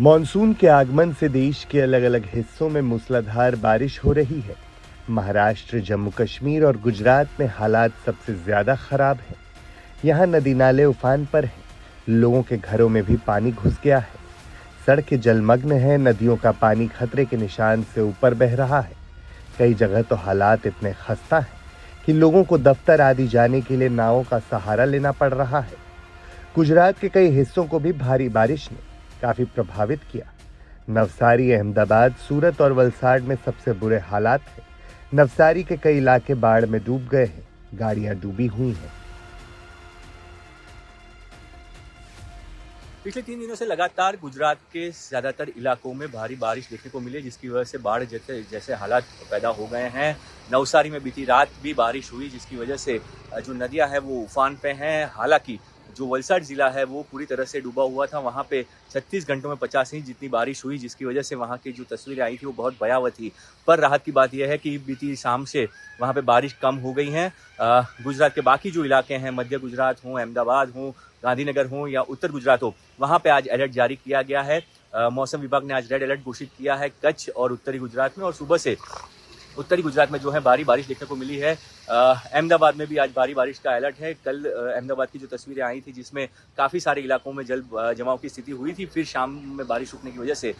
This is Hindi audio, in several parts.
मॉनसून के आगमन से देश के अलग अलग हिस्सों में मूसलाधार बारिश हो रही है। महाराष्ट्र, जम्मू कश्मीर और गुजरात में हालात सबसे ज्यादा खराब हैं। यहाँ नदी नाले उफान पर हैं। लोगों के घरों में भी पानी घुस गया है। सड़कें जलमग्न हैं। नदियों का पानी खतरे के निशान से ऊपर बह रहा है। कई जगह तो हालात इतने खस्ता हैं कि लोगों को दफ्तर आदि जाने के लिए नावों का सहारा लेना पड़ रहा है। गुजरात के कई हिस्सों को भी भारी बारिश ने काफी प्रभावित किया। नवसारी, अहमदाबाद, सूरत और वलसाड़ में सबसे बुरे हालात हैं। नवसारी के कई इलाके बाढ़ में डूब गए हैं। गाड़ियां डूबी हुई हैं। पिछले 3 दिनों से लगातार गुजरात के ज्यादातर इलाकों में भारी बारिश देखने को मिली, जिसकी वजह से बाढ़ जैसे हालात पैदा हो गए हैं। नवसारी में बीती रात भी बारिश हुई, जिसकी वजह से जो नदियां हैं वो उफान पे हैं। हालांकि जो वलसाड़ जिला है वो पूरी तरह से डूबा हुआ था। वहां पे 36 घंटों में 50 इंच जितनी बारिश हुई, जिसकी वजह से वहां की जो तस्वीरें आई थी वो बहुत भयावह थी। पर राहत की बात यह है कि बीती शाम से वहां पे बारिश कम हो गई है। गुजरात के बाकी जो इलाके हैं, मध्य गुजरात हो, अहमदाबाद हो, गांधीनगर हो या उत्तर गुजरात हो, वहां पे आज अलर्ट जारी किया गया है। मौसम विभाग ने आज रेड अलर्ट घोषित किया है कच्छ और उत्तरी गुजरात में। और सुबह से उत्तरी गुजरात में जो है भारी बारिश देखने को मिली है। अहमदाबाद में भी आज भारी बारिश का अलर्ट है। कल अहमदाबाद की जो तस्वीरें आई थी, जिसमें काफ़ी सारे इलाकों में जल जमाव की स्थिति हुई थी, फिर शाम में बारिश रुकने की वजह से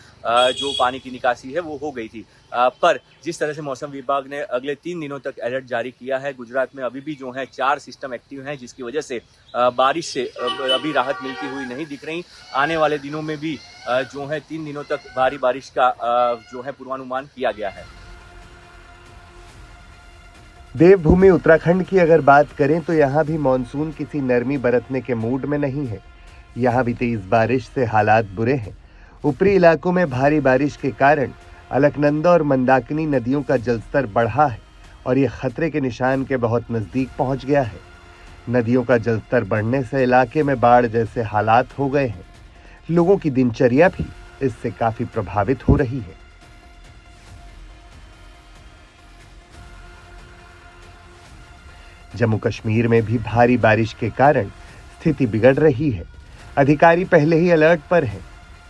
जो पानी की निकासी है वो हो गई थी। पर जिस तरह से मौसम विभाग ने अगले 3 दिनों तक अलर्ट जारी किया है, गुजरात में अभी भी जो है 4 सिस्टम एक्टिव हैं, जिसकी वजह से बारिश से अभी राहत मिलती हुई नहीं दिख रही। आने वाले दिनों में भी जो है 3 दिनों तक भारी बारिश का जो है पूर्वानुमान किया गया है। देवभूमि उत्तराखंड की अगर बात करें तो यहाँ भी मॉनसून किसी नरमी बरतने के मूड में नहीं है। यहाँ भी तेज बारिश से हालात बुरे हैं। ऊपरी इलाकों में भारी बारिश के कारण अलकनंदा और मंदाकिनी नदियों का जलस्तर बढ़ा है और ये खतरे के निशान के बहुत नजदीक पहुंच गया है। नदियों का जलस्तर बढ़ने से इलाके में बाढ़ जैसे हालात हो गए हैं। लोगों की दिनचर्या भी इससे काफी प्रभावित हो रही है। जम्मू कश्मीर में भी भारी बारिश के कारण स्थिति बिगड़ रही है। अधिकारी पहले ही अलर्ट पर हैं।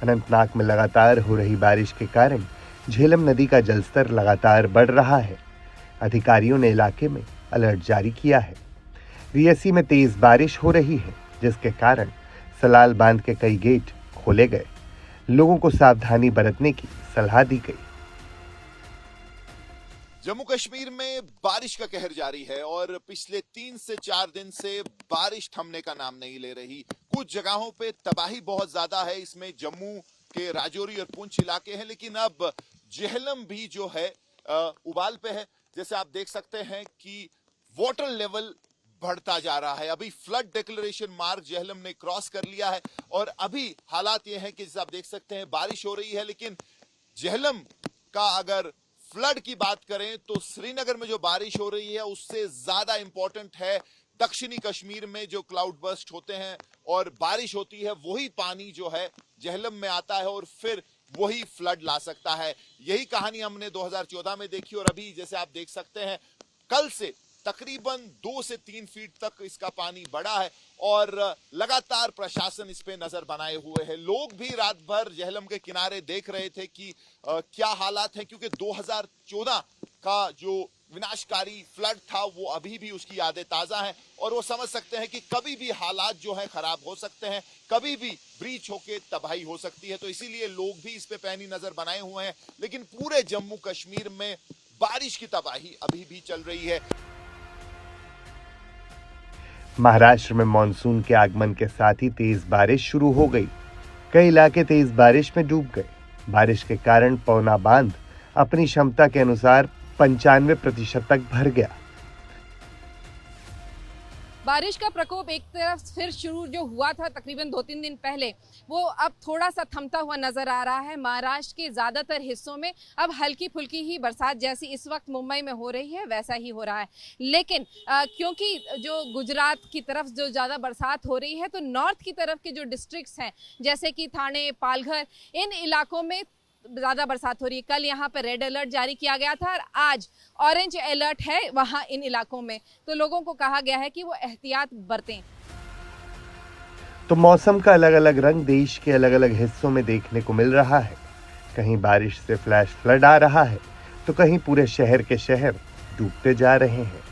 अनंतनाग में लगातार हो रही बारिश के कारण झेलम नदी का जलस्तर लगातार बढ़ रहा है। अधिकारियों ने इलाके में अलर्ट जारी किया है। रियासी में तेज बारिश हो रही है, जिसके कारण सलाल बांध के कई गेट खोले गए। लोगों को सावधानी बरतने की सलाह दी गई। जम्मू कश्मीर में बारिश का कहर जारी है और पिछले 3 से 4 दिन से बारिश थमने का नाम नहीं ले रही। कुछ जगहों पे तबाही बहुत ज्यादा है। इसमें जम्मू के राजौरी और पुंछ इलाके हैं, लेकिन अब जेहलम भी जो है उबाल पे है। जैसे आप देख सकते हैं कि वाटर लेवल बढ़ता जा रहा है। अभी फ्लड डिक्लेरेशन मार्क जेहलम ने क्रॉस कर लिया है और अभी हालात ये हैं कि जैसे आप देख सकते हैं बारिश हो रही है, लेकिन जेहलम का अगर फ्लड की बात करें तो श्रीनगर में जो बारिश हो रही है उससे ज्यादा इंपॉर्टेंट है दक्षिणी कश्मीर में जो क्लाउड बर्स्ट होते हैं और बारिश होती है, वही पानी जो है जेहलम में आता है और फिर वही फ्लड ला सकता है। यही कहानी हमने 2014 में देखी और अभी जैसे आप देख सकते हैं कल से तकरीबन 2 से 3 फीट तक इसका पानी बढ़ा है और लगातार प्रशासन इस पे नजर बनाए हुए है। लोग भी रात भर जेहलम के किनारे देख रहे थे कि क्या हालात है, क्योंकि 2014 का जो विनाशकारी फ्लड था वो अभी भी उसकी यादें ताजा हैं और वो समझ सकते हैं कि कभी भी हालात जो है खराब हो सकते हैं, कभी भी ब्रीच होके तबाही हो सकती है। तो इसीलिए लोग भी इस पे पैनी नजर बनाए हुए हैं। लेकिन पूरे जम्मू कश्मीर में बारिश की तबाही अभी भी चल रही है। महाराष्ट्र में मानसून के आगमन के साथ ही तेज बारिश शुरू हो गई। कई इलाके तेज बारिश में डूब गए। बारिश के कारण पौना बांध अपनी क्षमता के अनुसार 95% तक भर गया। बारिश का प्रकोप एक तरफ फिर शुरू जो हुआ था तकरीबन 2-3 दिन पहले, वो अब थोड़ा सा थमता हुआ नजर आ रहा है। महाराष्ट्र के ज़्यादातर हिस्सों में अब हल्की फुल्की ही बरसात जैसी इस वक्त मुंबई में हो रही है वैसा ही हो रहा है। लेकिन क्योंकि जो गुजरात की तरफ जो ज़्यादा बरसात हो रही है, तो नॉर्थ की तरफ के जो डिस्ट्रिक्ट्स हैं जैसे कि ठाणे, पालघर, इन इलाकों में ज़्यादा बरसात हो रही है। कल यहाँ पर रेड अलर्ट जारी किया गया था और आज ऑरेंज अलर्ट है वहाँ इन इलाकों में, तो लोगों को कहा गया है कि वो एहतियात बरतें। तो मौसम का अलग अलग रंग देश के अलग अलग हिस्सों में देखने को मिल रहा है। कहीं बारिश से फ्लैश फ्लड आ रहा है तो कहीं पूरे शहर के शहर डूबते जा रहे हैं।